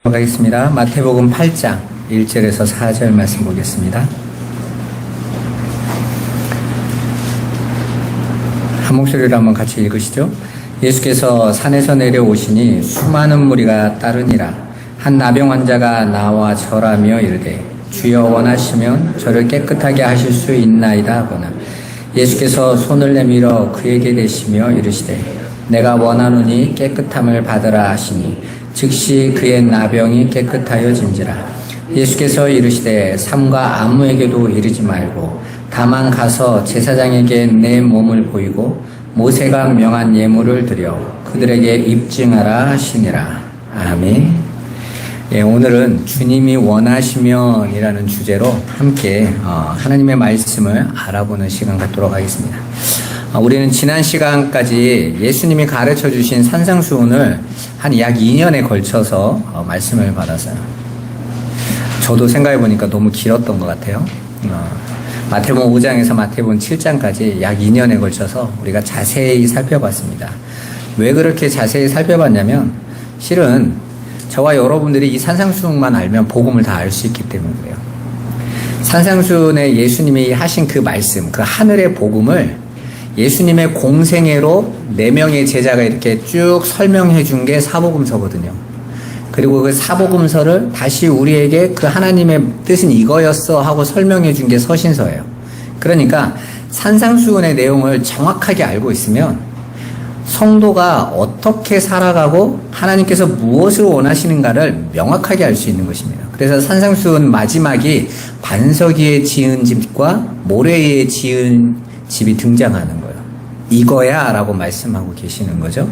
가겠습니다. 마태복음 8장 1절에서 4절 말씀 보겠습니다. 한 목소리로 한번 같이 읽으시죠. 예수께서 산에서 내려오시니 수많은 무리가 따르니라. 한 나병 환자가 나와 절하며 이르되 주여 원하시면 저를 깨끗하게 하실 수 있나이다 하거나 예수께서 손을 내밀어 그에게 대시며 이르시되 내가 원하노니 깨끗함을 받으라 하시니 즉시 그의 나병이 깨끗하여진지라. 예수께서 이르시되 삼가 아무에게도 이르지 말고 다만 가서 제사장에게 내 몸을 보이고 모세가 명한 예물을 드려 그들에게 입증하라 하시니라. 아멘. 오늘은 주님이 원하시면 이라는 주제로 함께 하나님의 말씀을 알아보는 시간 갖도록 하겠습니다. 우리는 지난 시간까지 예수님이 가르쳐 주신 산상수훈을 한 약 2년에 걸쳐서 말씀을 받았어요. 저도 생각해 보니까 너무 길었던 것 같아요. 마태복음 5장에서 마태복음 7장까지 약 2년에 걸쳐서 우리가 자세히 살펴봤습니다. 왜 그렇게 자세히 살펴봤냐면 실은 저와 여러분들이 이 산상수훈만 알면 복음을 다 알 수 있기 때문에 그래요. 산상수훈에 예수님이 하신 그 말씀, 그 하늘의 복음을 예수님의 공생애로 4명의 제자가 이렇게 쭉 설명해 준 게 사복음서거든요. 그리고 그 사복음서를 다시 우리에게 그 하나님의 뜻은 이거였어 하고 설명해 준 게 서신서예요. 그러니까 산상수훈의 내용을 정확하게 알고 있으면 성도가 어떻게 살아가고 하나님께서 무엇을 원하시는가를 명확하게 알 수 있는 것입니다. 그래서 산상수훈 마지막이 반석 위에 지은 집과 모래 위에 지은 집이 등장하는 거예요. 이거야 라고 말씀하고 계시는 거죠.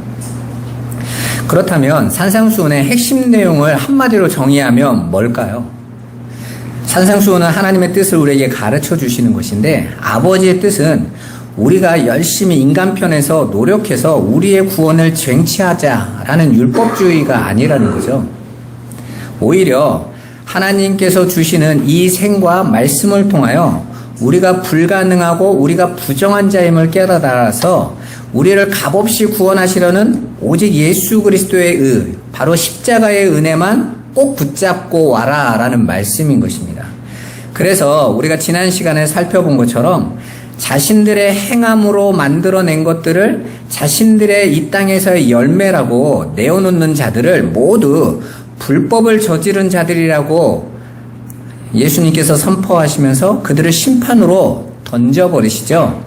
그렇다면 산상수훈의 핵심 내용을 한마디로 정의하면 뭘까요? 산상수훈은 하나님의 뜻을 우리에게 가르쳐 주시는 것인데 아버지의 뜻은 우리가 열심히 인간편에서 노력해서 우리의 구원을 쟁취하자라는 율법주의가 아니라는 거죠. 오히려 하나님께서 주시는 이 생과 말씀을 통하여 우리가 불가능하고 우리가 부정한 자임을 깨달아서 우리를 값없이 구원하시려는 오직 예수 그리스도의 바로 십자가의 은혜만 꼭 붙잡고 와라 라는 말씀인 것입니다. 그래서 우리가 지난 시간에 살펴본 것처럼 자신들의 행함으로 만들어낸 것들을 자신들의 이 땅에서의 열매라고 내어놓는 자들을 모두 불법을 저지른 자들이라고 예수님께서 선포하시면서 그들을 심판으로 던져버리시죠.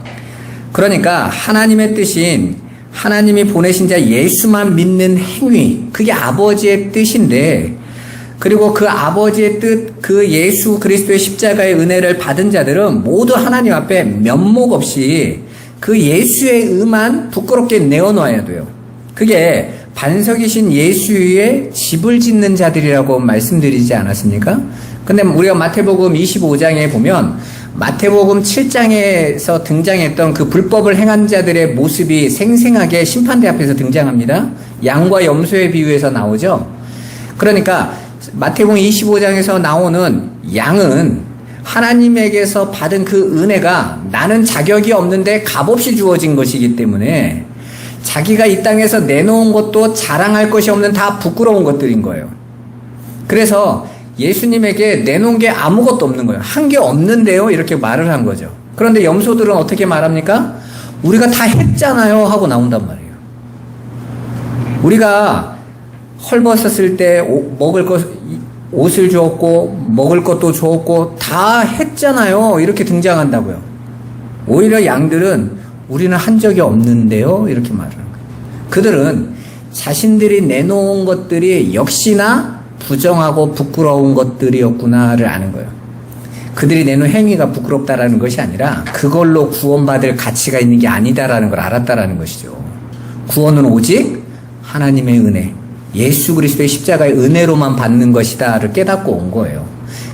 그러니까 하나님의 뜻인 하나님이 보내신 자 예수만 믿는 행위, 그게 아버지의 뜻인데, 그리고 그 아버지의 뜻, 그 예수 그리스도의 십자가의 은혜를 받은 자들은 모두 하나님 앞에 면목 없이 그 예수의 의만 부끄럽게 내어놓아야 돼요. 그게 반석이신 예수 위에 집을 짓는 자들이라고 말씀드리지 않았습니까? 근데 우리가 마태복음 25장에 보면 마태복음 7장에서 등장했던 그 불법을 행한 자들의 모습이 생생하게 심판대 앞에서 등장합니다. 양과 염소의 비유에서 나오죠. 그러니까 마태복음 25장에서 나오는 양은 하나님에게서 받은 그 은혜가 나는 자격이 없는데 값없이 주어진 것이기 때문에 자기가 이 땅에서 내놓은 것도 자랑할 것이 없는 다 부끄러운 것들인 거예요. 그래서 예수님에게 내놓은 게 아무것도 없는 거예요. 한 게 없는데요 이렇게 말을 한 거죠. 그런데 염소들은 어떻게 말합니까? 우리가 다 했잖아요 하고 나온단 말이에요. 우리가 헐벗었을 때 먹을 것, 옷을 주었고 먹을 것도 주었고 다 했잖아요 이렇게 등장한다고요. 오히려 양들은 우리는 한 적이 없는데요 이렇게 말을 하는 거예요. 그들은 자신들이 내놓은 것들이 역시나 부정하고 부끄러운 것들이었구나를 아는 거예요. 그들이 내놓은 행위가 부끄럽다라는 것이 아니라 그걸로 구원받을 가치가 있는 게 아니다라는 걸 알았다라는 것이죠. 구원은 오직 하나님의 은혜, 예수 그리스도의 십자가의 은혜로만 받는 것이다를 깨닫고 온 거예요.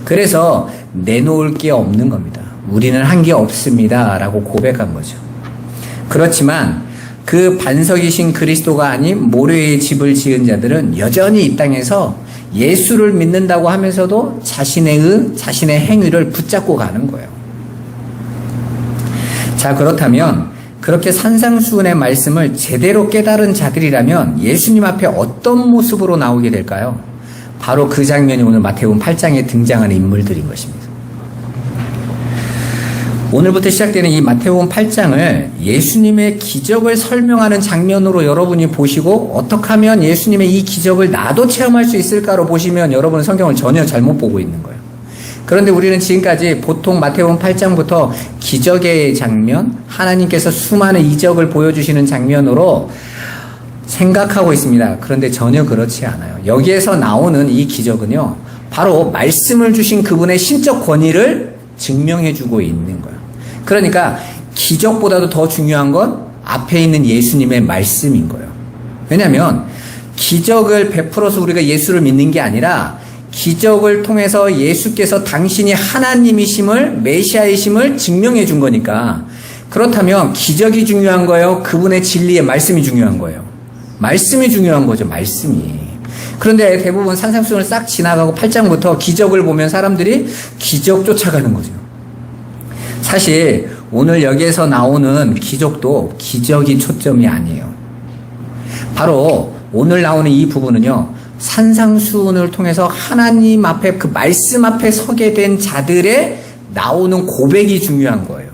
그래서 내놓을 게 없는 겁니다. 우리는 한 게 없습니다 라고 고백한 거죠. 그렇지만 그 반석이신 그리스도가 아닌 모래의 집을 지은 자들은 여전히 이 땅에서 예수를 믿는다고 하면서도 자신의 행위를 붙잡고 가는 거예요. 자, 그렇다면 그렇게 산상수훈의 말씀을 제대로 깨달은 자들이라면 예수님 앞에 어떤 모습으로 나오게 될까요? 바로 그 장면이 오늘 마태복음 8장에 등장하는 인물들인 것입니다. 오늘부터 시작되는 이 마태복음 8장을 예수님의 기적을 설명하는 장면으로 여러분이 보시고 어떻게 하면 예수님의 이 기적을 나도 체험할 수 있을까로 보시면 여러분은 성경을 전혀 잘못 보고 있는 거예요. 그런데 우리는 지금까지 보통 마태복음 8장부터 기적의 장면, 하나님께서 수많은 이적을 보여주시는 장면으로 생각하고 있습니다. 그런데 전혀 그렇지 않아요. 여기에서 나오는 이 기적은요, 바로 말씀을 주신 그분의 신적 권위를 증명해주고 있는 거예요. 그러니까 기적보다도 더 중요한 건 앞에 있는 예수님의 말씀인 거예요. 왜냐하면 기적을 베풀어서 우리가 예수를 믿는 게 아니라 기적을 통해서 예수께서 당신이 하나님이심을, 메시아이심을 증명해 준 거니까. 그렇다면 기적이 중요한 거예요? 그분의 진리의 말씀이 중요한 거예요? 말씀이 중요한 거죠, 말씀이. 그런데 대부분 산상수훈을 싹 지나가고 8장부터 기적을 보면 사람들이 기적 쫓아가는 거죠. 사실 오늘 여기에서 나오는 기적도 기적이 초점이 아니에요. 바로 오늘 나오는 이 부분은요, 산상수훈을 통해서 하나님 앞에, 그 말씀 앞에 서게 된 자들의 나오는 고백이 중요한 거예요.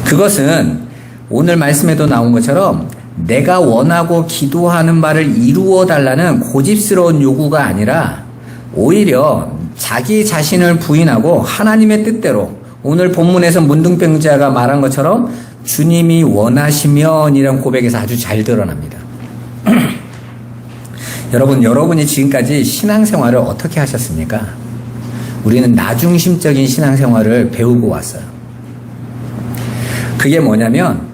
그것은 오늘 말씀에도 나온 것처럼 내가 원하고 기도하는 바를 이루어 달라는 고집스러운 요구가 아니라 오히려 자기 자신을 부인하고 하나님의 뜻대로, 오늘 본문에서 문둥병자가 말한 것처럼 주님이 원하시면 이런 고백에서 아주 잘 드러납니다. 여러분이 지금까지 신앙생활을 어떻게 하셨습니까? 우리는 나중심적인 신앙생활을 배우고 왔어요. 그게 뭐냐면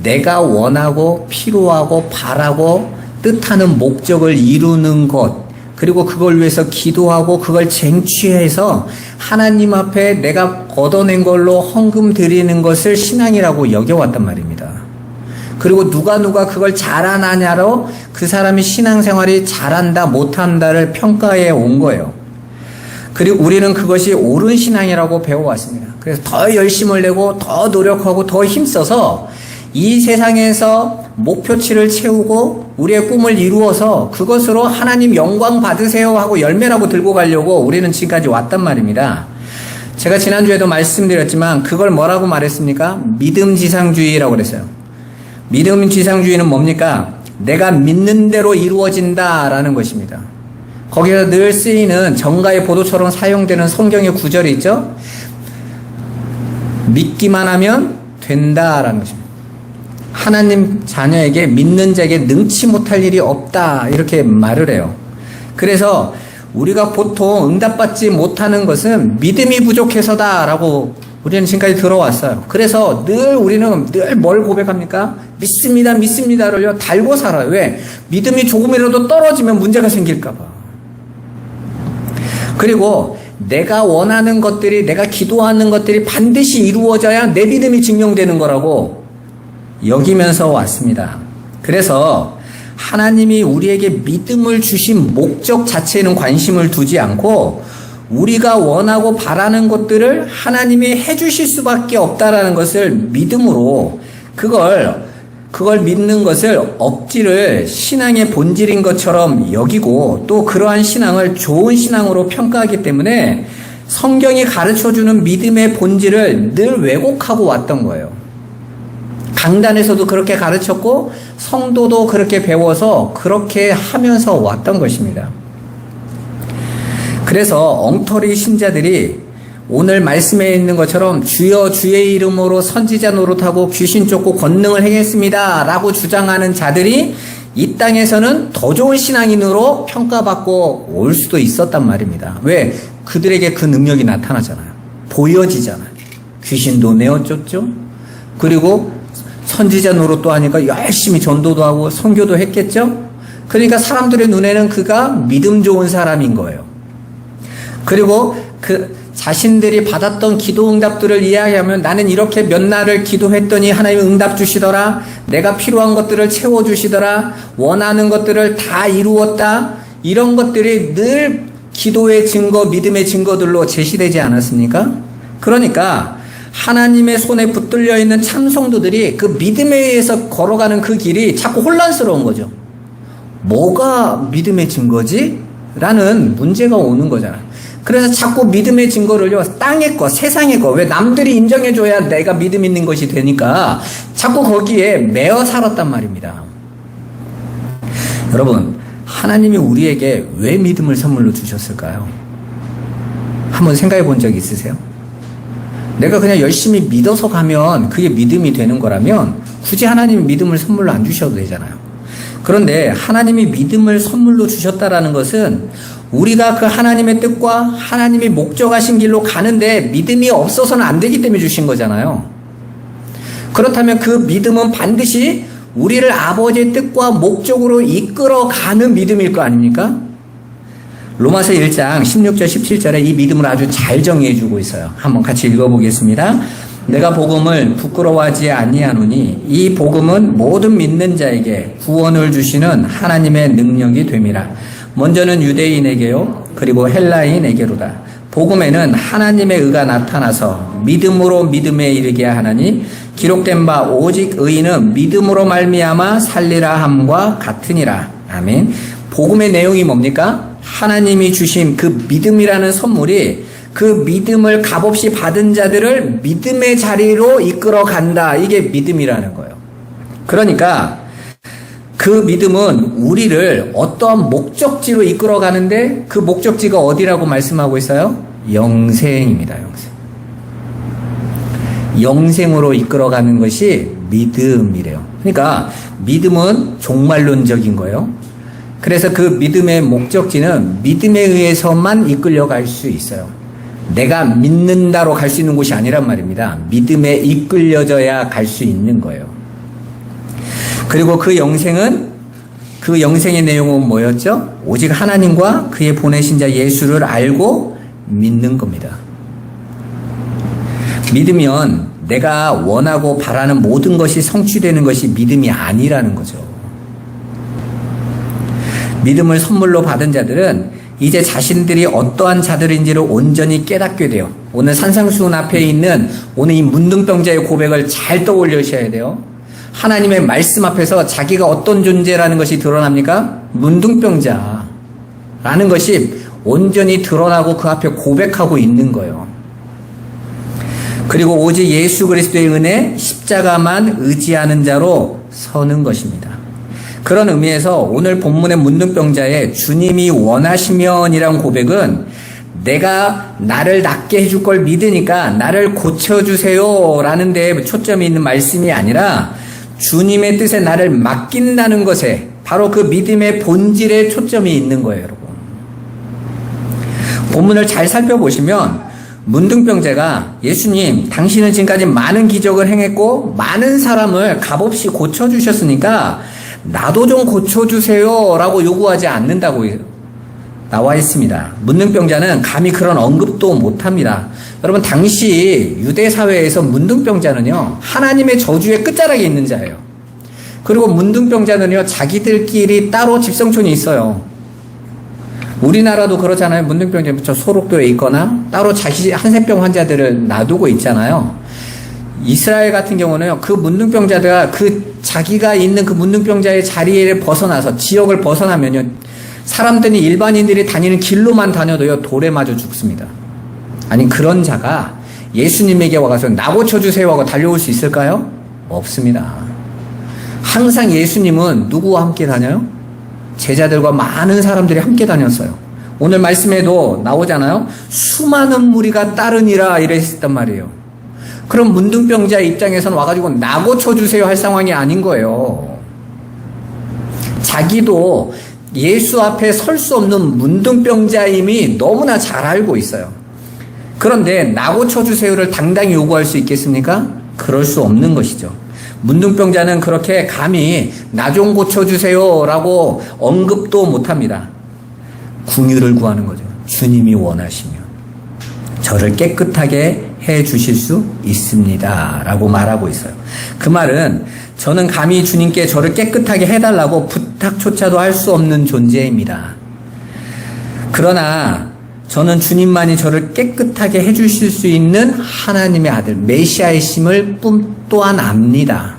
내가 원하고 필요하고 바라고 뜻하는 목적을 이루는 것, 그리고 그걸 위해서 기도하고 그걸 쟁취해서 하나님 앞에 내가 걷어낸 걸로 헌금 드리는 것을 신앙이라고 여겨왔단 말입니다. 그리고 누가 그걸 잘하느냐로 그 사람이 신앙생활이 잘한다 못한다를 평가해 온 거예요. 그리고 우리는 그것이 옳은 신앙이라고 배워왔습니다. 그래서 더 열심을 내고 더 노력하고 더 힘써서 이 세상에서 목표치를 채우고 우리의 꿈을 이루어서 그것으로 하나님 영광 받으세요 하고 열매라고 들고 가려고 우리는 지금까지 왔단 말입니다. 제가 지난주에도 말씀드렸지만 그걸 뭐라고 말했습니까? 믿음지상주의라고 그랬어요. 믿음지상주의는 뭡니까? 내가 믿는 대로 이루어진다라는 것입니다. 거기서 늘 쓰이는 정가의 보도처럼 사용되는 성경의 구절이 있죠? 믿기만 하면 된다라는 것입니다. 하나님 자녀에게, 믿는 자에게 능치 못할 일이 없다 이렇게 말을 해요. 그래서 우리가 보통 응답받지 못하는 것은 믿음이 부족해서다라고 우리는 지금까지 들어왔어요. 그래서 우리는 늘 뭘 고백합니까? 믿습니다를요 달고 살아요. 왜? 믿음이 조금이라도 떨어지면 문제가 생길까 봐. 그리고 내가 원하는 것들이, 내가 기도하는 것들이 반드시 이루어져야 내 믿음이 증명되는 거라고 여기면서 왔습니다. 그래서 하나님이 우리에게 믿음을 주신 목적 자체에는 관심을 두지 않고 우리가 원하고 바라는 것들을 하나님이 해주실 수밖에 없다라는 것을 믿음으로, 그걸 믿는 것을 억지를 신앙의 본질인 것처럼 여기고 또 그러한 신앙을 좋은 신앙으로 평가하기 때문에 성경이 가르쳐주는 믿음의 본질을 늘 왜곡하고 왔던 거예요. 강단에서도 그렇게 가르쳤고 성도도 그렇게 배워서 그렇게 하면서 왔던 것입니다. 그래서 엉터리 신자들이 오늘 말씀에 있는 것처럼 주여 주의 이름으로 선지자 노릇하고 귀신 쫓고 권능을 행했습니다 라고 주장하는 자들이 이 땅에서는 더 좋은 신앙인으로 평가받고 올 수도 있었단 말입니다. 왜? 그들에게 그 능력이 나타나잖아요. 보여지잖아요. 귀신도 내어쫓죠. 그리고 선지자 노릇도 하니까 열심히 전도도 하고 선교도 했겠죠. 그러니까 사람들의 눈에는 그가 믿음 좋은 사람인 거예요. 그리고 그 자신들이 받았던 기도 응답들을 이야기하면 나는 이렇게 몇 날을 기도했더니 하나님 응답 주시더라. 내가 필요한 것들을 채워주시더라. 원하는 것들을 다 이루었다. 이런 것들이 늘 기도의 증거, 믿음의 증거들로 제시되지 않았습니까? 그러니까 하나님의 손에 붙들려 있는 참 성도들이 그 믿음에 의해서 걸어가는 그 길이 자꾸 혼란스러운 거죠. 뭐가 믿음의 증거지? 라는 문제가 오는 거잖아요. 그래서 자꾸 믿음의 증거를요, 땅의 거, 세상의 거, 왜 남들이 인정해줘야 내가 믿음 있는 것이 되니까 자꾸 거기에 매어 살았단 말입니다. 여러분, 하나님이 우리에게 왜 믿음을 선물로 주셨을까요? 한번 생각해 본 적 있으세요? 내가 그냥 열심히 믿어서 가면 그게 믿음이 되는 거라면 굳이 하나님이 믿음을 선물로 안 주셔도 되잖아요. 그런데 하나님이 믿음을 선물로 주셨다라는 것은 우리가 그 하나님의 뜻과 하나님이 목적하신 길로 가는데 믿음이 없어서는 안 되기 때문에 주신 거잖아요. 그렇다면 그 믿음은 반드시 우리를 아버지의 뜻과 목적으로 이끌어가는 믿음일 거 아닙니까? 로마서 1장 16절 17절에 이 믿음을 아주 잘 정의해 주고 있어요. 한번 같이 읽어보겠습니다. 내가 복음을 부끄러워하지 아니하노니 이 복음은 모든 믿는 자에게 구원을 주시는 하나님의 능력이 됨이라. 먼저는 유대인에게요 그리고 헬라인에게로다. 복음에는 하나님의 의가 나타나서 믿음으로 믿음에 이르게 하나니 기록된 바 오직 의인은 믿음으로 말미암아 살리라 함과 같으니라. 아멘. 복음의 내용이 뭡니까? 하나님이 주신 그 믿음이라는 선물이 그 믿음을 값없이 받은 자들을 믿음의 자리로 이끌어 간다. 이게 믿음이라는 거예요. 그러니까 그 믿음은 우리를 어떠한 목적지로 이끌어 가는데 그 목적지가 어디라고 말씀하고 있어요? 영생입니다. 영생. 영생으로 이끌어 가는 것이 믿음이래요. 그러니까 믿음은 종말론적인 거예요. 그래서 그 믿음의 목적지는 믿음에 의해서만 이끌려 갈 수 있어요. 내가 믿는다로 갈 수 있는 곳이 아니란 말입니다. 믿음에 이끌려져야 갈 수 있는 거예요. 그리고 그 영생은, 그 영생의 내용은 뭐였죠? 오직 하나님과 그의 보내신 자 예수를 알고 믿는 겁니다. 믿으면 내가 원하고 바라는 모든 것이 성취되는 것이 믿음이 아니라는 거죠. 믿음을 선물로 받은 자들은 이제 자신들이 어떠한 자들인지를 온전히 깨닫게 돼요. 오늘 산상수훈 앞에 있는 오늘 이 문둥병자의 고백을 잘 떠올리셔야 돼요. 하나님의 말씀 앞에서 자기가 어떤 존재라는 것이 드러납니까? 문둥병자라는 것이 온전히 드러나고 그 앞에 고백하고 있는 거예요. 그리고 오직 예수 그리스도의 은혜, 십자가만 의지하는 자로 서는 것입니다. 그런 의미에서 오늘 본문의 문둥병자의 주님이 원하시면이란 고백은 내가 나를 낫게 해줄 걸 믿으니까 나를 고쳐주세요 라는 데에 초점이 있는 말씀이 아니라 주님의 뜻에 나를 맡긴다는 것에 바로 그 믿음의 본질에 초점이 있는 거예요, 여러분. 본문을 잘 살펴보시면 문둥병자가 예수님, 당신은 지금까지 많은 기적을 행했고 많은 사람을 값없이 고쳐주셨으니까 나도 좀 고쳐주세요 라고 요구하지 않는다고 나와 있습니다. 문둥병자는 감히 그런 언급도 못합니다. 여러분, 당시 유대 사회에서 문둥병자는요 하나님의 저주의 끝자락에 있는 자예요. 그리고 문둥병자는요 자기들끼리 따로 집성촌이 있어요. 우리나라도 그렇잖아요. 문둥병자 소록도에 있거나 따로 자기 한센병 환자들을 놔두고 있잖아요. 이스라엘 같은 경우는 그 문둥병자가 자기가 있는 그 문둥병자의 자리를 벗어나서 지역을 벗어나면요 사람들이 일반인들이 다니는 길로만 다녀도요 돌에 맞아 죽습니다. 아니, 그런 자가 예수님에게 와가서 나 고쳐주세요 하고 달려올 수 있을까요? 없습니다. 항상 예수님은 누구와 함께 다녀요? 제자들과 많은 사람들이 함께 다녔어요. 오늘 말씀에도 나오잖아요. 수많은 무리가 따르니라 이랬단 말이에요. 그럼 문둥병자 입장에서는 와가지고 나 고쳐주세요 할 상황이 아닌 거예요. 자기도 예수 앞에 설 수 없는 문둥병자임이 너무나 잘 알고 있어요. 그런데 나 고쳐주세요를 당당히 요구할 수 있겠습니까? 그럴 수 없는 것이죠. 문둥병자는 그렇게 감히 나 좀 고쳐주세요 라고 언급도 못합니다. 궁유를 구하는 거죠. 주님이 원하시면 저를 깨끗하게 해 주실 수 있습니다 라고 말하고 있어요. 그 말은 저는 감히 주님께 저를 깨끗하게 해달라고 부탁조차도 할 수 없는 존재입니다. 그러나 저는 주님만이 저를 깨끗하게 해주실 수 있는 하나님의 아들 메시아이심을 또한 압니다.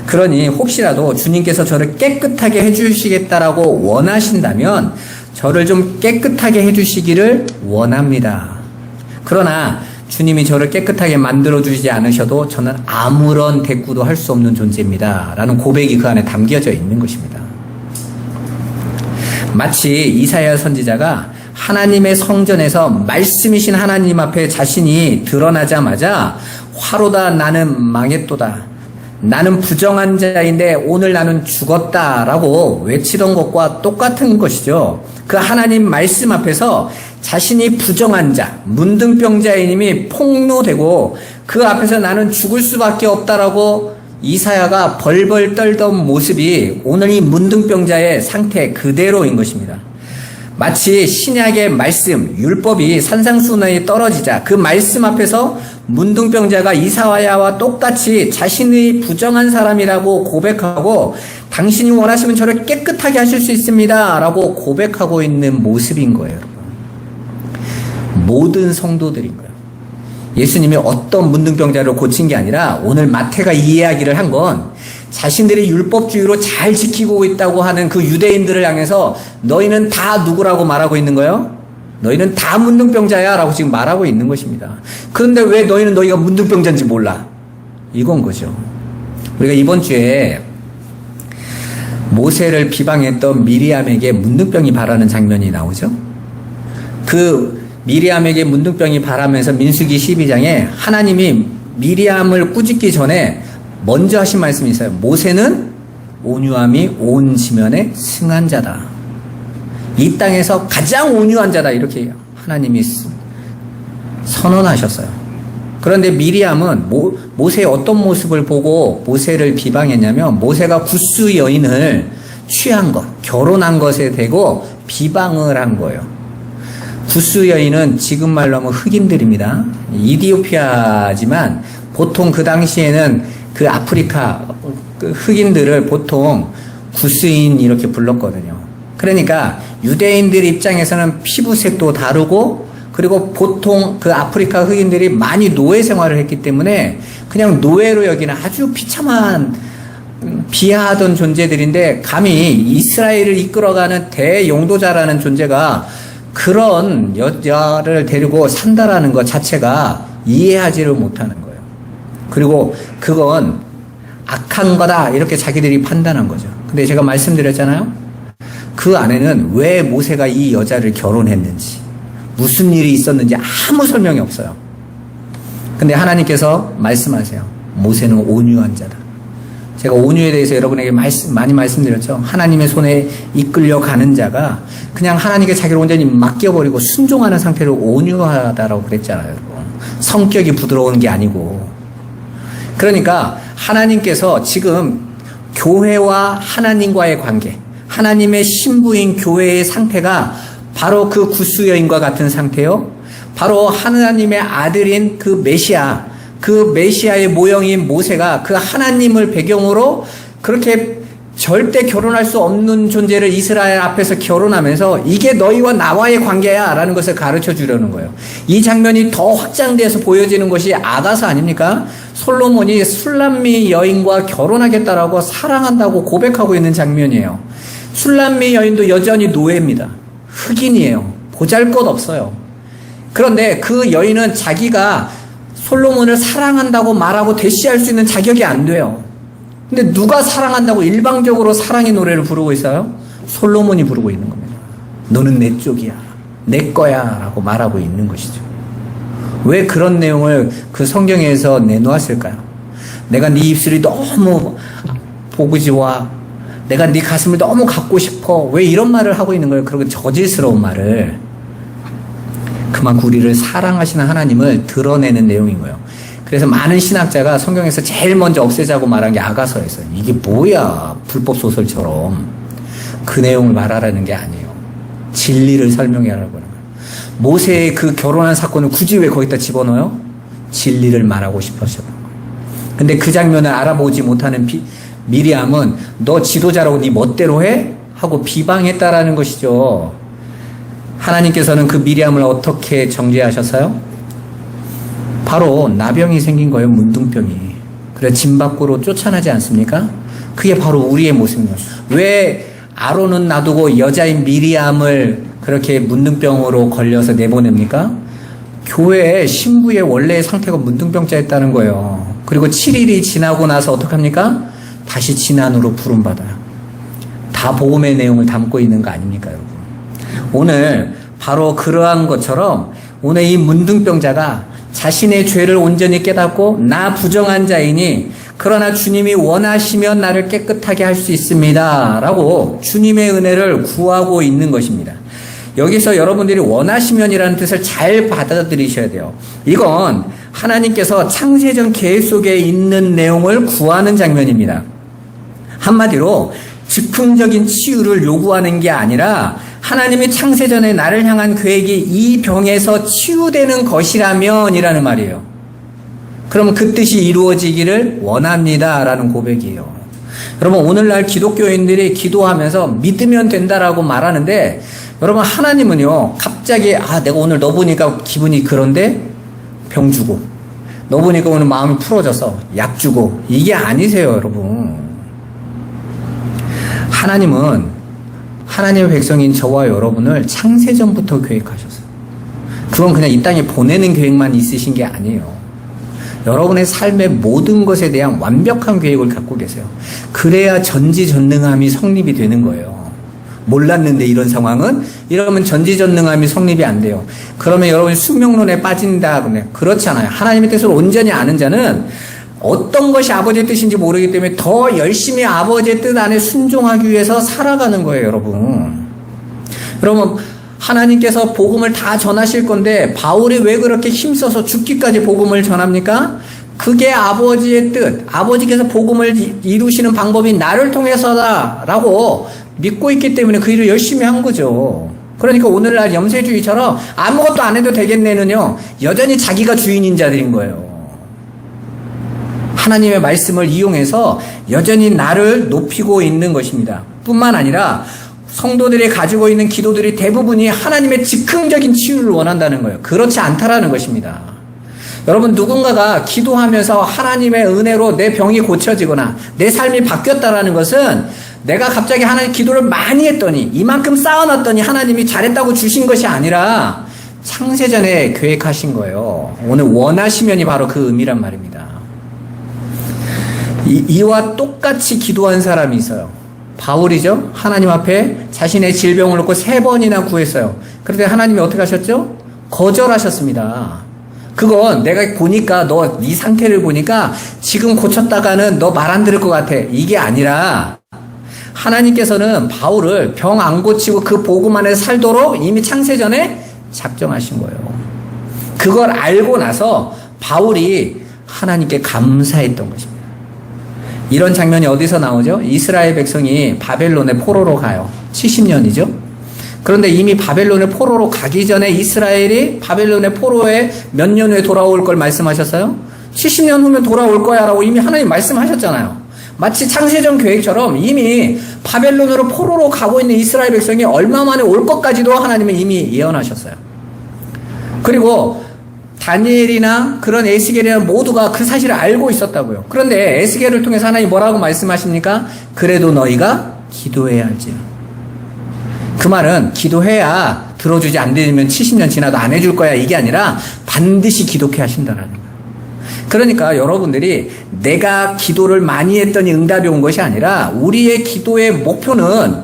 그러니 혹시라도 주님께서 저를 깨끗하게 해주시겠다라고 원하신다면 저를 좀 깨끗하게 해주시기를 원합니다. 그러나 주님이 저를 깨끗하게 만들어주시지 않으셔도 저는 아무런 대꾸도 할 수 없는 존재입니다. 라는 고백이 그 안에 담겨져 있는 것입니다. 마치 이사야 선지자가 하나님의 성전에서 말씀이신 하나님 앞에 자신이 드러나자마자 화로다 나는 망했도다. 나는 부정한 자인데 오늘 나는 죽었다라고 외치던 것과 똑같은 것이죠. 그 하나님 말씀 앞에서 자신이 부정한 자, 문둥병자이님이 폭로되고 그 앞에서 나는 죽을 수밖에 없다라고 이사야가 벌벌 떨던 모습이 오늘 이 문둥병자의 상태 그대로인 것입니다. 마치 신약의 말씀, 율법이 산상수훈에 떨어지자 그 말씀 앞에서 문둥병자가 이사야와 똑같이 자신의 부정한 사람이라고 고백하고 당신이 원하시면 저를 깨끗하게 하실 수 있습니다 라고 고백하고 있는 모습인 거예요. 여러분. 모든 성도들인 거예요. 예수님이 어떤 문둥병자를 고친 게 아니라 오늘 마태가 이 이야기를 한 건 자신들이 율법주의로 잘 지키고 있다고 하는 그 유대인들을 향해서 너희는 다 누구라고 말하고 있는 거예요? 너희는 다 문둥병자야 라고 지금 말하고 있는 것입니다. 그런데 왜 너희가 문둥병자인지 몰라? 이건 거죠. 우리가 이번 주에 모세를 비방했던 미리암에게 문둥병이 발하는 장면이 나오죠. 그 미리암에게 문둥병이 발하면서 민수기 12장에 하나님이 미리암을 꾸짖기 전에 먼저 하신 말씀이 있어요. 모세는 온유함이 온 지면에 승한 자다. 이 땅에서 가장 온유한 자다. 이렇게 하나님이 선언하셨어요. 그런데 미리암은 모세의 어떤 모습을 보고 모세를 비방했냐면 모세가 구스 여인을 취한 것, 결혼한 것에 대고 비방을 한 거예요. 구스 여인은 지금 말로 하면 흑인들입니다. 이디오피아지만 보통 그 당시에는 그 아프리카 흑인들을 보통 구스인 이렇게 불렀거든요. 그러니까 유대인들 입장에서는 피부색도 다르고 그리고 보통 그 아프리카 흑인들이 많이 노예 생활을 했기 때문에 그냥 노예로 여기는 아주 비참한 비하하던 존재들인데 감히 이스라엘을 이끌어가는 대용도자라는 존재가 그런 여자를 데리고 산다라는 것 자체가 이해하지를 못하는 거예요. 그리고 그건 악한 거다 이렇게 자기들이 판단한 거죠. 근데 제가 말씀드렸잖아요. 그 안에는 왜 모세가 이 여자를 결혼했는지 무슨 일이 있었는지 아무 설명이 없어요. 근데 하나님께서 말씀하세요. 모세는 온유한 자다. 제가 온유에 대해서 여러분에게 많이 말씀드렸죠. 하나님의 손에 이끌려 가는 자가 그냥 하나님께 자기를 온전히 맡겨버리고 순종하는 상태로 온유하다라고 그랬잖아요. 성격이 부드러운 게 아니고. 그러니까 하나님께서 지금 교회와 하나님과의 관계, 하나님의 신부인 교회의 상태가 바로 그 구스 여인과 같은 상태요. 바로 하나님의 아들인 그 메시아, 그 메시아의 모형인 모세가 그 하나님을 배경으로 그렇게 절대 결혼할 수 없는 존재를 이스라엘 앞에서 결혼하면서 이게 너희와 나와의 관계야 라는 것을 가르쳐 주려는 거예요. 이 장면이 더 확장돼서 보여지는 것이 아가서 아닙니까? 솔로몬이 술람미 여인과 결혼하겠다라고 사랑한다고 고백하고 있는 장면이에요. 술람미 여인도 여전히 노예입니다. 흑인이에요. 보잘것없어요. 그런데 그 여인은 자기가 솔로몬을 사랑한다고 말하고 대시할 수 있는 자격이 안 돼요. 근데 누가 사랑한다고 일방적으로 사랑의 노래를 부르고 있어요? 솔로몬이 부르고 있는 겁니다. 너는 내 쪽이야. 내 거야. 라고 말하고 있는 것이죠. 왜 그런 내용을 그 성경에서 내놓았을까요? 내가 네 입술이 너무 보고 좋아. 내가 네 가슴을 너무 갖고 싶어. 왜 이런 말을 하고 있는 거예요? 그런 저질스러운 말을. 그만큼 우리를 사랑하시는 하나님을 드러내는 내용인 거예요. 그래서 많은 신학자가 성경에서 제일 먼저 없애자고 말한 게 아가서였어요. 이게 뭐야, 불법 소설처럼. 그 내용을 말하라는 게 아니에요. 진리를 설명해 하라고 하는 거예요. 모세의 그 결혼한 사건을 굳이 왜 거기다 집어넣어요? 진리를 말하고 싶었어요. 근데 그 장면을 알아보지 못하는 미리암은 너 지도자라고 네 멋대로 해? 하고 비방했다라는 것이죠. 하나님께서는 그 미리암을 어떻게 정죄하셨어요? 바로 나병이 생긴 거예요. 문둥병이. 그래 진 밖으로 쫓아나지 않습니까? 그게 바로 우리의 모습입니다. 왜 아론은 놔두고 여자인 미리암을 그렇게 문둥병으로 걸려서 내보냅니까? 교회에 신부의 원래의 상태가 문둥병자였다는 거예요. 그리고 7일이 지나고 나서 어떡합니까? 다시 진안으로 부름받아요. 다 복음의 내용을 담고 있는 거 아닙니까, 여러분? 오늘 바로 그러한 것처럼 오늘 이 문둥병자가 자신의 죄를 온전히 깨닫고 나 부정한 자이니 그러나 주님이 원하시면 나를 깨끗하게 할 수 있습니다 라고 주님의 은혜를 구하고 있는 것입니다. 여기서 여러분들이 원하시면이라는 뜻을 잘 받아들이셔야 돼요. 이건 하나님께서 창세전 계획 속에 있는 내용을 구하는 장면입니다. 한마디로 즉흥적인 치유를 요구하는 게 아니라 하나님이 창세전에 나를 향한 계획이 이 병에서 치유되는 것이라면 이라는 말이에요. 그러면 그 뜻이 이루어지기를 원합니다 라는 고백이에요. 여러분 오늘날 기독교인들이 기도하면서 믿으면 된다라고 말하는데 여러분 하나님은요 갑자기 내가 오늘 너 보니까 기분이 그런데 병 주고 너 보니까 오늘 마음이 풀어져서 약 주고 이게 아니세요 여러분. 하나님은 하나님의 백성인 저와 여러분을 창세전부터 계획하셨어요. 그건 그냥 이 땅에 보내는 계획만 있으신 게 아니에요. 여러분의 삶의 모든 것에 대한 완벽한 계획을 갖고 계세요. 그래야 전지전능함이 성립이 되는 거예요. 몰랐는데 이런 상황은? 이러면 전지전능함이 성립이 안 돼요. 그러면 여러분이 숙명론에 빠진다 그러면 그렇잖아요. 하나님의 뜻을 온전히 아는 자는 어떤 것이 아버지의 뜻인지 모르기 때문에 더 열심히 아버지의 뜻 안에 순종하기 위해서 살아가는 거예요, 여러분. 여러분, 하나님께서 복음을 다 전하실 건데 바울이 왜 그렇게 힘써서 죽기까지 복음을 전합니까? 그게 아버지의 뜻, 아버지께서 복음을 이루시는 방법이 나를 통해서다라고 믿고 있기 때문에 그 일을 열심히 한 거죠. 그러니까 오늘날 염세주의처럼 아무것도 안 해도 되겠네는요, 여전히 자기가 주인인 자들인 거예요. 하나님의 말씀을 이용해서 여전히 나를 높이고 있는 것입니다. 뿐만 아니라 성도들이 가지고 있는 기도들이 대부분이 하나님의 즉흥적인 치유를 원한다는 거예요. 그렇지 않다라는 것입니다. 여러분 누군가가 기도하면서 하나님의 은혜로 내 병이 고쳐지거나 내 삶이 바뀌었다라는 것은 내가 갑자기 하나님 기도를 많이 했더니 이만큼 쌓아놨더니 하나님이 잘했다고 주신 것이 아니라 창세전에 계획하신 거예요. 오늘 원하시면이 바로 그 의미란 말입니다. 이와 똑같이 기도한 사람이 있어요. 바울이죠. 하나님 앞에 자신의 질병을 놓고 3번이나 구했어요. 그런데 하나님이 어떻게 하셨죠? 거절하셨습니다. 그건 내가 보니까 네 상태를 보니까 지금 고쳤다가는 너 말 안 들을 것 같아. 이게 아니라 하나님께서는 바울을 병 안 고치고 그 복음 안에 살도록 이미 창세전에 작정하신 거예요. 그걸 알고 나서 바울이 하나님께 감사했던 것입니다. 이런 장면이 어디서 나오죠? 이스라엘 백성이 바벨론의 포로로 가요. 70년이죠. 그런데 이미 바벨론의 포로로 가기 전에 이스라엘이 바벨론의 포로에 몇 년 후에 돌아올 걸 말씀하셨어요? 70년 후면 돌아올 거야 라고 이미 하나님 말씀하셨잖아요. 마치 창세전 계획처럼 이미 바벨론으로 포로로 가고 있는 이스라엘 백성이 얼마 만에 올 것까지도 하나님은 이미 예언하셨어요. 그리고 다니엘이나 그런 에스겔이나 모두가 그 사실을 알고 있었다고요. 그런데 에스겔을 통해서 하나님이 뭐라고 말씀하십니까? 그래도 너희가 기도해야 할지라. 그 말은 기도해야 들어주지 안 되면 70년 지나도 안 해줄 거야 이게 아니라 반드시 기도케 하신다는 거예요. 그러니까 여러분들이 내가 기도를 많이 했더니 응답이 온 것이 아니라 우리의 기도의 목표는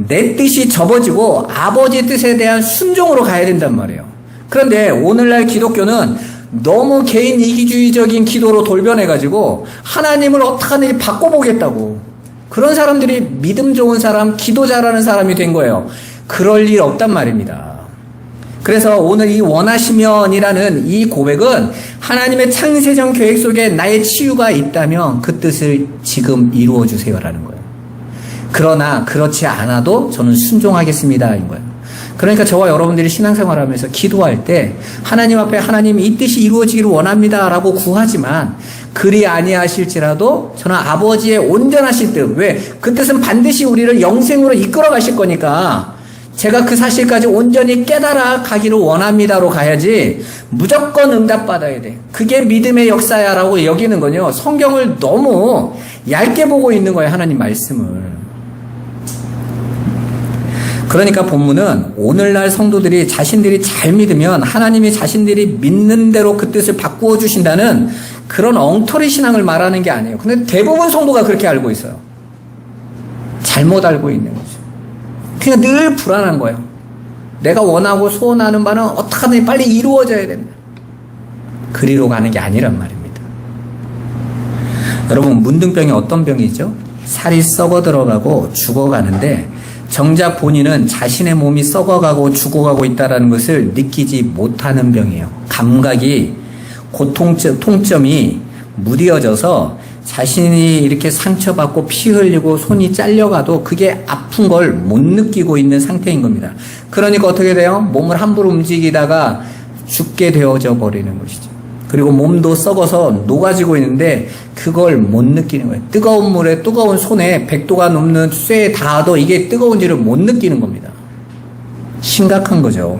내 뜻이 접어지고 아버지의 뜻에 대한 순종으로 가야 된단 말이에요. 그런데 오늘날 기독교는 너무 개인 이기주의적인 기도로 돌변해가지고 하나님을 어떡하든지 바꿔보겠다고 그런 사람들이 믿음 좋은 사람, 기도 잘하는 사람이 된 거예요. 그럴 일 없단 말입니다. 그래서 오늘 이 원하시면이라는 이 고백은 하나님의 창세전 계획 속에 나의 치유가 있다면 그 뜻을 지금 이루어 주세요라는 거예요. 그러나 그렇지 않아도 저는 순종하겠습니다인 거예요. 그러니까 저와 여러분들이 신앙생활하면서 기도할 때 하나님 앞에 하나님 이 뜻이 이루어지기를 원합니다라고 구하지만 그리 아니하실지라도 저는 아버지의 온전하신 뜻, 왜? 그 뜻은 반드시 우리를 영생으로 이끌어 가실 거니까 제가 그 사실까지 온전히 깨달아 가기를 원합니다로 가야지 무조건 응답받아야 돼. 그게 믿음의 역사야라고 여기는 건요. 성경을 너무 얇게 보고 있는 거예요. 하나님 말씀을. 그러니까 본문은 오늘날 성도들이 자신들이 잘 믿으면 하나님이 자신들이 믿는 대로 그 뜻을 바꾸어 주신다는 그런 엉터리 신앙을 말하는 게 아니에요. 근데 대부분 성도가 그렇게 알고 있어요. 잘못 알고 있는 거죠. 그냥 늘 불안한 거예요. 내가 원하고 소원하는 바는 어떻게 하든지 빨리 이루어져야 된다. 그리로 가는 게 아니란 말입니다. 여러분, 문둥병이 어떤 병이죠? 살이 썩어 들어가고 죽어가는데 정작 본인은 자신의 몸이 썩어가고 죽어가고 있다는 것을 느끼지 못하는 병이에요. 감각이 통점이 무뎌져서 자신이 이렇게 상처받고 피 흘리고 손이 잘려가도 그게 아픈 걸 못 느끼고 있는 상태인 겁니다. 그러니까 어떻게 돼요? 몸을 함부로 움직이다가 죽게 되어져 버리는 것이죠. 그리고 몸도 썩어서 녹아지고 있는데 그걸 못 느끼는 거예요. 뜨거운 물에 뜨거운 손에 100도가 넘는 쇠에 닿아도 이게 뜨거운지를 못 느끼는 겁니다. 심각한 거죠.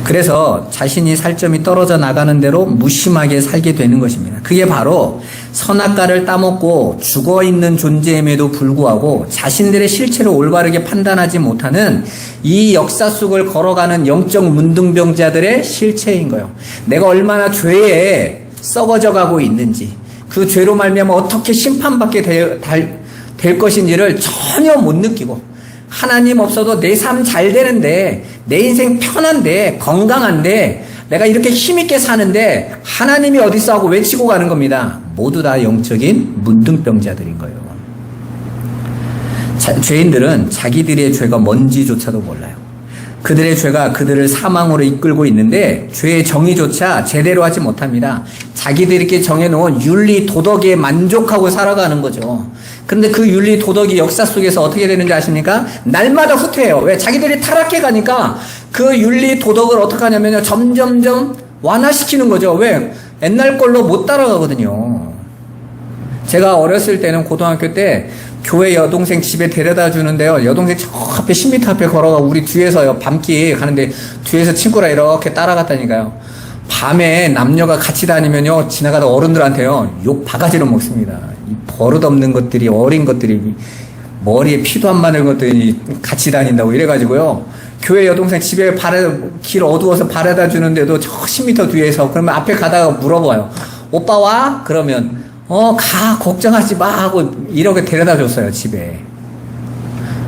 그래서 자신이 살점이 떨어져 나가는 대로 무심하게 살게 되는 것입니다. 그게 바로 선악과를 따먹고 죽어있는 존재임에도 불구하고 자신들의 실체를 올바르게 판단하지 못하는 이 역사 속을 걸어가는 영적 문둥병자들의 실체인 거예요. 내가 얼마나 죄에 썩어져 가고 있는지, 그 죄로 말미암아 어떻게 심판받게 될 것인지를 전혀 못 느끼고, 하나님 없어도 내 삶 잘 되는데, 내 인생 편한데, 건강한데, 내가 이렇게 힘있게 사는데 하나님이 어딨어 하고 외치고 가는 겁니다. 모두 다 영적인 문둥병자들인 거예요. 죄인들은 자기들의 죄가 뭔지조차도 몰라요. 그들의 죄가 그들을 사망으로 이끌고 있는데 죄의 정의조차 제대로 하지 못합니다. 자기들에게 정해놓은 윤리 도덕에 만족하고 살아가는 거죠. 그런데 그 윤리 도덕이 역사 속에서 어떻게 되는지 아십니까? 날마다 후퇴해요. 왜? 자기들이 타락해 가니까 그 윤리 도덕을 어떻게 하냐면요, 점점점 완화시키는 거죠. 왜? 옛날 걸로 못 따라가거든요. 제가 어렸을 때는 고등학교 때 교회 여동생 집에 데려다 주는데요, 여동생 저 앞에 10m 앞에 걸어가고 우리 뒤에서요, 밤길 가는데 뒤에서 친구랑 이렇게 따라갔다니까요. 밤에 남녀가 같이 다니면요, 지나가다 어른들한테요, 욕 바가지로 먹습니다. 이 버릇없는 것들이, 어린 것들이, 머리에 피도 안 마는 것들이 같이 다닌다고 이래가지고요, 교회 여동생 집에 길 어두워서 바래다 주는데도 저 10m 뒤에서, 그러면 앞에 가다가 물어봐요. 오빠 와? 그러면 가, 걱정하지 마 하고 이렇게 데려다 줬어요, 집에.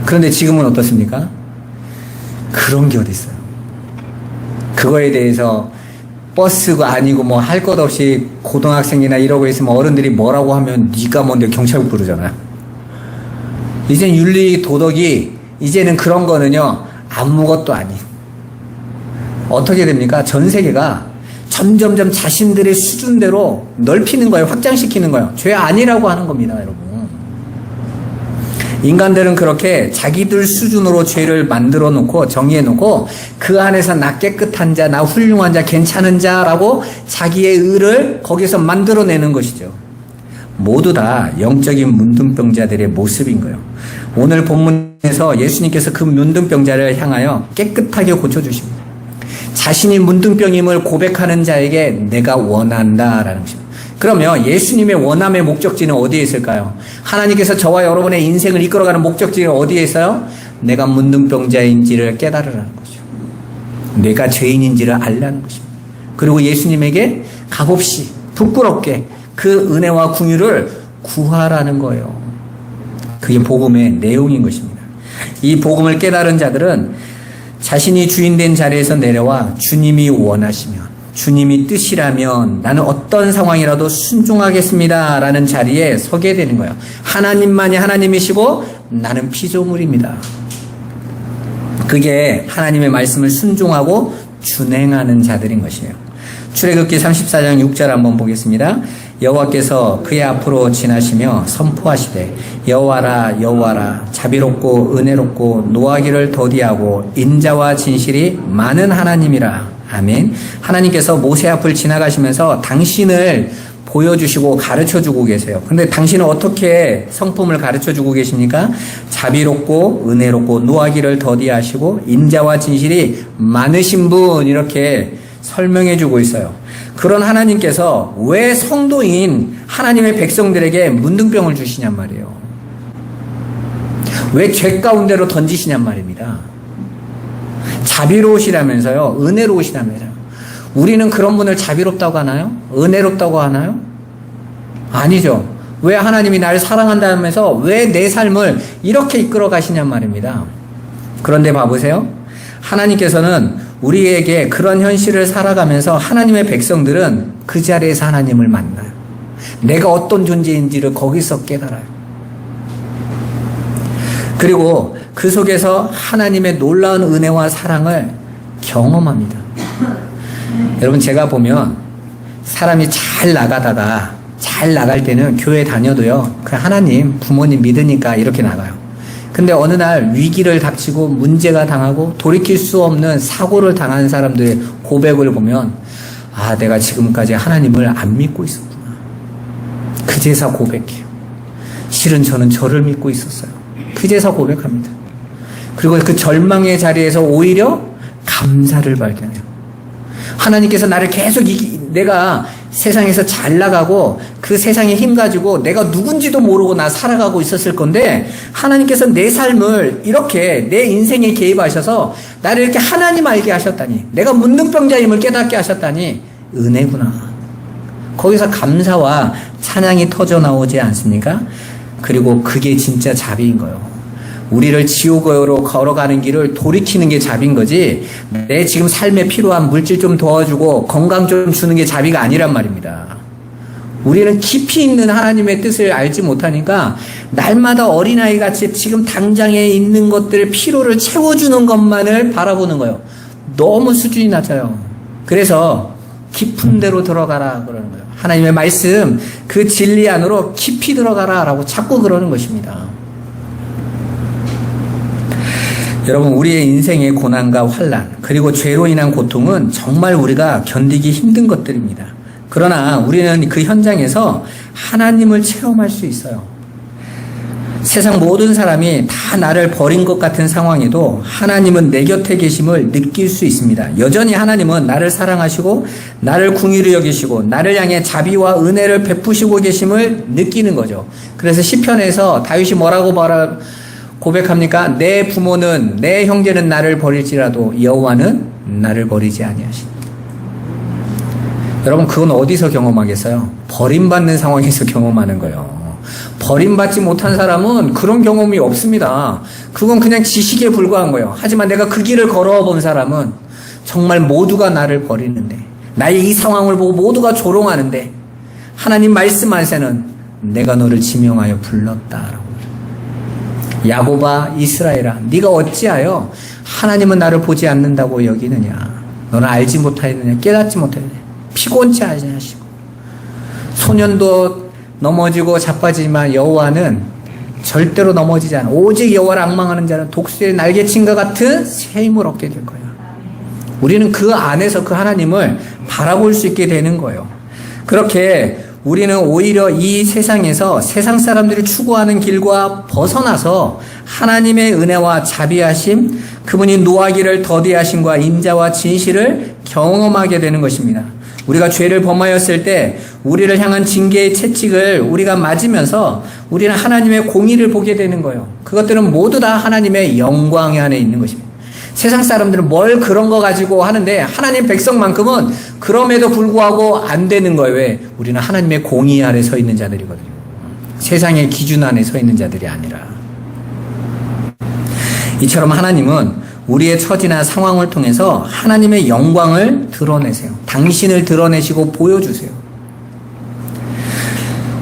그런데 지금은 어떻습니까? 그런 게 어딨어요. 그거에 대해서 버스가 아니고 뭐 할 것 없이 고등학생이나 이러고 있으면 어른들이 뭐라고 하면 네가 뭔데 경찰 부르잖아요. 이젠 윤리 도덕이, 이제는 그런 거는요, 아무것도 아닌. 어떻게 됩니까? 전 세계가 점점점 자신들의 수준대로 넓히는 거예요. 확장시키는 거예요. 죄 아니라고 하는 겁니다, 여러분. 인간들은 그렇게 자기들 수준으로 죄를 만들어 놓고 정의해 놓고 그 안에서 나 깨끗한 자, 나 훌륭한 자, 괜찮은 자라고 자기의 의를 거기서 만들어내는 것이죠. 모두 다 영적인 문둥병자들의 모습인 거예요. 오늘 본문에서 예수님께서 그 문둥병자를 향하여 깨끗하게 고쳐주십니다. 자신이 문둥병임을 고백하는 자에게 내가 원한다라는 것입니다. 그러면 예수님의 원함의 목적지는 어디에 있을까요? 하나님께서 저와 여러분의 인생을 이끌어가는 목적지는 어디에 있어요? 내가 문둥병자인지를 깨달으라는 거죠. 내가 죄인인지를 알라는 것입니다. 그리고 예수님에게 값없이 부끄럽게 그 은혜와 긍휼을 구하라는 거예요. 그게 복음의 내용인 것입니다. 이 복음을 깨달은 자들은 자신이 주인된 자리에서 내려와 주님이 원하시면, 주님이 뜻이라면 나는 어떤 상황이라도 순종하겠습니다 라는 자리에 서게 되는 거예요. 하나님만이 하나님이시고 나는 피조물입니다. 그게 하나님의 말씀을 순종하고 준행하는 자들인 것이에요. 출애굽기 34장 6절 한번 보겠습니다. 여호와께서 그의 앞으로 지나시며 선포하시되 여호와라 여호와라 자비롭고 은혜롭고 노하기를 더디하고 인자와 진실이 많은 하나님이라. 아멘. 하나님께서 모세 앞을 지나가시면서 당신을 보여주시고 가르쳐주고 계세요. 근데 당신은 어떻게 성품을 가르쳐주고 계십니까? 자비롭고 은혜롭고 노하기를 더디하시고 인자와 진실이 많으신 분, 이렇게 설명해주고 있어요. 그런 하나님께서 왜 성도인 하나님의 백성들에게 문둥병을 주시냔 말이에요. 왜 죄 가운데로 던지시냔 말입니다. 자비로우시라면서요. 은혜로우시라면서요. 우리는 그런 분을 자비롭다고 하나요? 은혜롭다고 하나요? 아니죠. 왜 하나님이 나를 사랑한다면서 왜 내 삶을 이렇게 이끌어 가시냔 말입니다. 그런데 봐보세요. 하나님께서는 우리에게 그런 현실을 살아가면서 하나님의 백성들은 그 자리에서 하나님을 만나요. 내가 어떤 존재인지를 거기서 깨달아요. 그리고 그 속에서 하나님의 놀라운 은혜와 사랑을 경험합니다. 여러분, 제가 보면 사람이 잘 나가다가 잘 나갈 때는 교회 다녀도요, 그 하나님, 부모님 믿으니까 이렇게 나가요. 근데 어느 날 위기를 닥치고 문제가 당하고 돌이킬 수 없는 사고를 당한 사람들의 고백을 보면, 아, 내가 지금까지 하나님을 안 믿고 있었구나. 그제서 고백해요. 실은 저는 저를 믿고 있었어요. 그제서 고백합니다. 그리고 그 절망의 자리에서 오히려 감사를 발견해요. 하나님께서 나를 계속 내가 세상에서 잘 나가고 그 세상에 힘 가지고 내가 누군지도 모르고 나 살아가고 있었을 건데, 하나님께서 내 삶을 이렇게 내 인생에 개입하셔서 나를 이렇게 하나님 알게 하셨다니, 내가 문둥병자임을 깨닫게 하셨다니 은혜구나. 거기서 감사와 찬양이 터져 나오지 않습니까? 그리고 그게 진짜 자비인 거예요. 우리를 지옥으로 걸어가는 길을 돌이키는 게 자비인 거지, 내 지금 삶에 필요한 물질 좀 도와주고 건강 좀 주는 게 자비가 아니란 말입니다. 우리는 깊이 있는 하나님의 뜻을 알지 못하니까 날마다 어린아이 같이 지금 당장에 있는 것들, 필요를 채워주는 것만을 바라보는 거예요. 너무 수준이 낮아요. 그래서 깊은 데로 들어가라 그러는 거예요. 하나님의 말씀, 그 진리 안으로 깊이 들어가라 라고 자꾸 그러는 것입니다. 여러분, 우리의 인생의 고난과 환난, 그리고 죄로 인한 고통은 정말 우리가 견디기 힘든 것들입니다. 그러나 우리는 그 현장에서 하나님을 체험할 수 있어요. 세상 모든 사람이 다 나를 버린 것 같은 상황에도 하나님은 내 곁에 계심을 느낄 수 있습니다. 여전히 하나님은 나를 사랑하시고 나를 긍휼히 여기시고 나를 향해 자비와 은혜를 베푸시고 계심을 느끼는 거죠. 그래서 시편에서 다윗이 뭐라고 고백합니까? 내 부모는, 내 형제는 나를 버릴지라도 여호와는 나를 버리지 아니하신다. 여러분, 그건 어디서 경험하겠어요? 버림받는 상황에서 경험하는 거예요. 버림받지 못한 사람은 그런 경험이 없습니다. 그건 그냥 지식에 불과한 거예요. 하지만 내가 그 길을 걸어와 본 사람은 정말 모두가 나를 버리는데, 나의 이 상황을 보고 모두가 조롱하는데, 하나님 말씀하세는 내가 너를 지명하여 불렀다라고. 야곱아, 이스라엘아, 네가 어찌하여 하나님은 나를 보지 않는다고 여기느냐? 너는 알지 못하였느냐? 깨닫지 못하였느냐? 피곤치 아니하시고 소년도 넘어지고 자빠지지만 여호와는 절대로 넘어지지 않아. 오직 여호와를 앙망하는 자는 독수리의 날개친과 같은 새 힘을 얻게 될 거예요. 우리는 그 안에서 그 하나님을 바라볼 수 있게 되는 거예요. 그렇게 우리는 오히려 이 세상에서 세상 사람들이 추구하는 길과 벗어나서 하나님의 은혜와 자비하심, 그분이 노하기를 더디하심과 인자와 진실을 경험하게 되는 것입니다. 우리가 죄를 범하였을 때 우리를 향한 징계의 채찍을 우리가 맞으면서 우리는 하나님의 공의를 보게 되는 거예요. 그것들은 모두 다 하나님의 영광 안에 있는 것입니다. 세상 사람들은 뭘 그런 거 가지고 하는데 하나님 백성만큼은 그럼에도 불구하고 안 되는 거예요. 왜? 우리는 하나님의 공의 아래 서 있는 자들이거든요. 세상의 기준 안에 서 있는 자들이 아니라. 이처럼 하나님은 우리의 처지나 상황을 통해서 하나님의 영광을 드러내세요. 당신을 드러내시고 보여주세요.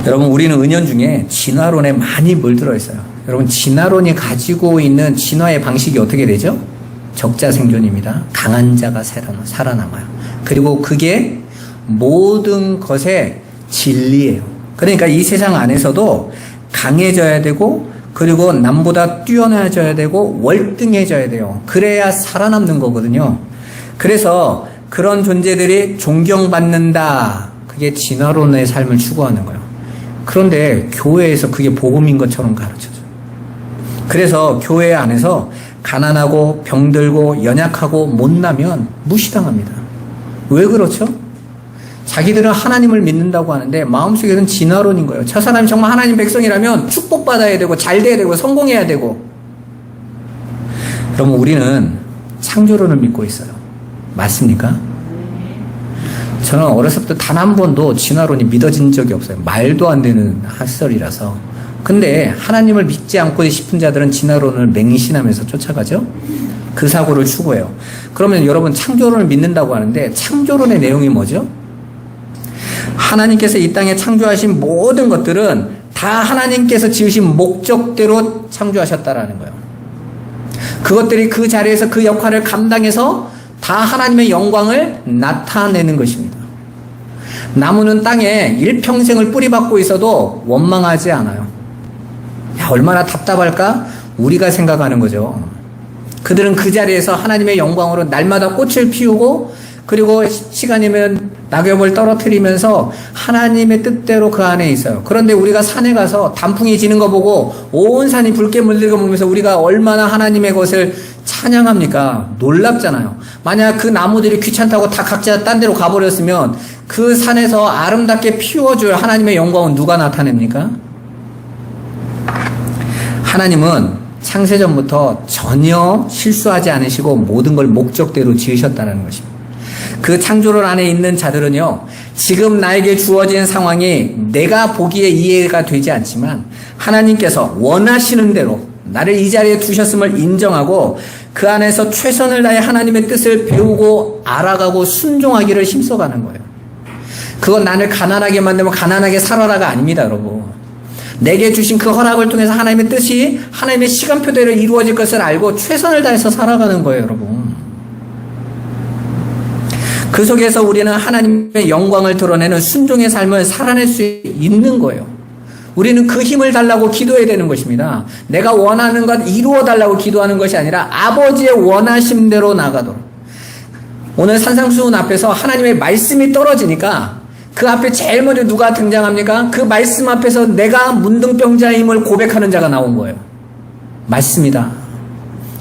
여러분, 우리는 은연 중에 진화론에 많이 물들어 있어요. 여러분, 진화론이 가지고 있는 진화의 방식이 어떻게 되죠? 적자 생존입니다. 강한 자가 살아남아요. 그리고 그게 모든 것의 진리예요. 그러니까 이 세상 안에서도 강해져야 되고, 그리고 남보다 뛰어나져야 되고 월등해져야 돼요. 그래야 살아남는 거거든요. 그래서 그런 존재들이 존경받는다. 그게 진화론의 삶을 추구하는 거예요. 그런데 교회에서 그게 복음인 것처럼 가르쳐줘요. 그래서 교회 안에서 가난하고 병들고 연약하고 못나면 무시당합니다. 왜 그렇죠? 자기들은 하나님을 믿는다고 하는데 마음속에는 진화론인 거예요. 저 사람이 정말 하나님 백성이라면 축복받아야 되고 잘 돼야 되고 성공해야 되고. 그럼 우리는 창조론을 믿고 있어요. 맞습니까? 저는 어렸을 때 단 한 번도 진화론이 믿어진 적이 없어요. 말도 안 되는 핫설이라서. 근데 하나님을 믿지 않고 싶은 자들은 진화론을 맹신하면서 쫓아가죠. 그 사고를 추구해요. 그러면 여러분 창조론을 믿는다고 하는데 창조론의 내용이 뭐죠? 하나님께서 이 땅에 창조하신 모든 것들은 다 하나님께서 지으신 목적대로 창조하셨다라는 거예요. 그것들이 그 자리에서 그 역할을 감당해서 다 하나님의 영광을 나타내는 것입니다. 나무는 땅에 일평생을 뿌리박고 있어도 원망하지 않아요. 야, 얼마나 답답할까? 우리가 생각하는 거죠. 그들은 그 자리에서 하나님의 영광으로 날마다 꽃을 피우고 그리고 시간이면 낙엽을 떨어뜨리면서 하나님의 뜻대로 그 안에 있어요. 그런데 우리가 산에 가서 단풍이 지는 거 보고 온 산이 붉게 물들고 보면서 우리가 얼마나 하나님의 것을 찬양합니까? 놀랍잖아요. 만약 그 나무들이 귀찮다고 다 각자 딴 데로 가버렸으면 그 산에서 아름답게 피워줄 하나님의 영광은 누가 나타냅니까? 하나님은 창세전부터 전혀 실수하지 않으시고 모든 걸 목적대로 지으셨다는 것입니다. 그 창조론 안에 있는 자들은요, 지금 나에게 주어진 상황이 내가 보기에 이해가 되지 않지만 하나님께서 원하시는 대로 나를 이 자리에 두셨음을 인정하고 그 안에서 최선을 다해 하나님의 뜻을 배우고 알아가고 순종하기를 힘써가는 거예요. 그건 나를 가난하게 만들면 가난하게 살아라가 아닙니다, 여러분. 내게 주신 그 허락을 통해서 하나님의 뜻이 하나님의 시간표대로 이루어질 것을 알고 최선을 다해서 살아가는 거예요, 여러분. 그 속에서 우리는 하나님의 영광을 드러내는 순종의 삶을 살아낼 수 있는 거예요. 우리는 그 힘을 달라고 기도해야 되는 것입니다. 내가 원하는 것 이루어 달라고 기도하는 것이 아니라 아버지의 원하심대로 나가도록. 오늘 산상수훈 앞에서 하나님의 말씀이 떨어지니까 그 앞에 제일 먼저 누가 등장합니까? 그 말씀 앞에서 내가 문둥병자임을 고백하는 자가 나온 거예요. 맞습니다.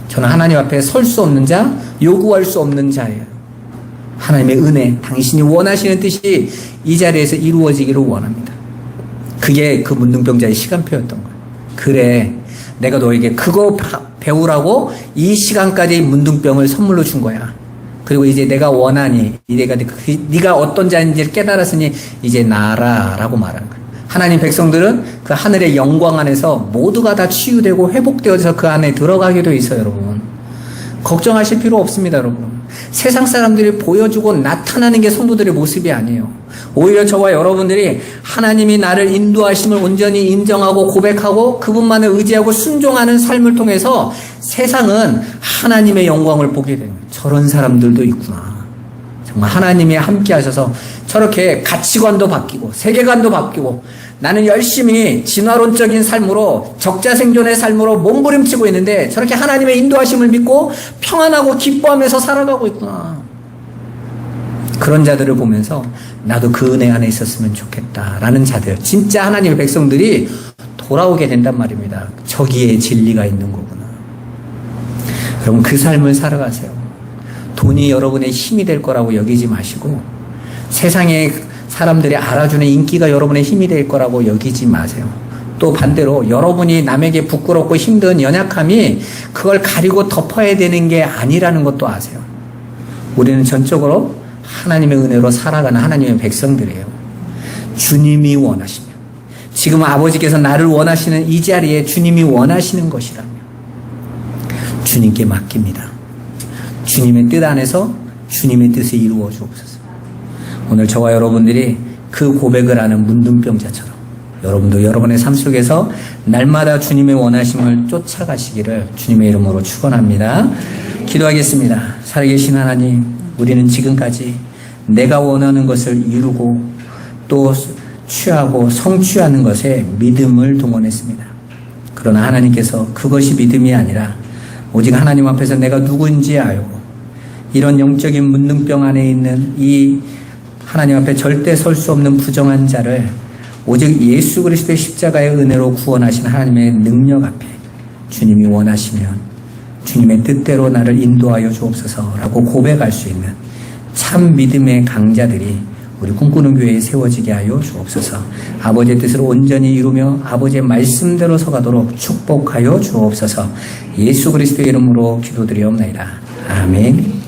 저는 하나님 앞에 설 수 없는 자, 요구할 수 없는 자예요. 하나님의 은혜, 당신이 원하시는 뜻이 이 자리에서 이루어지기를 원합니다. 그게 그 문둥병자의 시간표였던 거예요. 그래, 내가 너에게 그거 배우라고 이 시간까지 문둥병을 선물로 준 거야. 그리고 이제 내가 원하니, 네가 어떤 자인지를 깨달았으니 이제 나라라고 말하는 거예요. 하나님 백성들은 그 하늘의 영광 안에서 모두가 다 치유되고 회복되어서 그 안에 들어가게 돼 있어요, 여러분. 걱정하실 필요 없습니다, 여러분. 세상 사람들이 보여주고 나타나는 게 성도들의 모습이 아니에요. 오히려 저와 여러분들이 하나님이 나를 인도하심을 온전히 인정하고 고백하고 그분만을 의지하고 순종하는 삶을 통해서 세상은 하나님의 영광을 보게 됩니다. 저런 사람들도 있구나. 정말 하나님이 함께 하셔서 저렇게 가치관도 바뀌고 세계관도 바뀌고 나는 열심히 진화론적인 삶으로 적자생존의 삶으로 몸부림치고 있는데 저렇게 하나님의 인도하심을 믿고 평안하고 기뻐하면서 살아가고 있구나. 그런 자들을 보면서 나도 그 은혜 안에 있었으면 좋겠다라는 자들, 진짜 하나님의 백성들이 돌아오게 된단 말입니다. 저기에 진리가 있는 거구나. 여러분 그 삶을 살아가세요. 돈이 여러분의 힘이 될 거라고 여기지 마시고 세상에 사람들이 알아주는 인기가 여러분의 힘이 될 거라고 여기지 마세요. 또 반대로 여러분이 남에게 부끄럽고 힘든 연약함이 그걸 가리고 덮어야 되는 게 아니라는 것도 아세요. 우리는 전적으로 하나님의 은혜로 살아가는 하나님의 백성들이에요. 주님이 원하시면, 지금 아버지께서 나를 원하시는 이 자리에 주님이 원하시는 것이라면 주님께 맡깁니다. 주님의 뜻 안에서 주님의 뜻을 이루어 주옵소서. 오늘 저와 여러분들이 그 고백을 하는 문둥병자처럼 여러분도 여러분의 삶 속에서 날마다 주님의 원하심을 쫓아가시기를 주님의 이름으로 축원합니다. 기도하겠습니다. 살아계신 하나님, 우리는 지금까지 내가 원하는 것을 이루고 또 취하고 성취하는 것에 믿음을 동원했습니다. 그러나 하나님께서 그것이 믿음이 아니라 오직 하나님 앞에서 내가 누구인지 알고 이런 영적인 문둥병 안에 있는 이 하나님 앞에 절대 설 수 없는 부정한 자를 오직 예수 그리스도의 십자가의 은혜로 구원하신 하나님의 능력 앞에 주님이 원하시면 주님의 뜻대로 나를 인도하여 주옵소서라고 고백할 수 있는 참 믿음의 강자들이 우리 꿈꾸는 교회에 세워지게 하여 주옵소서. 아버지의 뜻을 온전히 이루며 아버지의 말씀대로 서가도록 축복하여 주옵소서. 예수 그리스도의 이름으로 기도드리옵나이다. 아멘.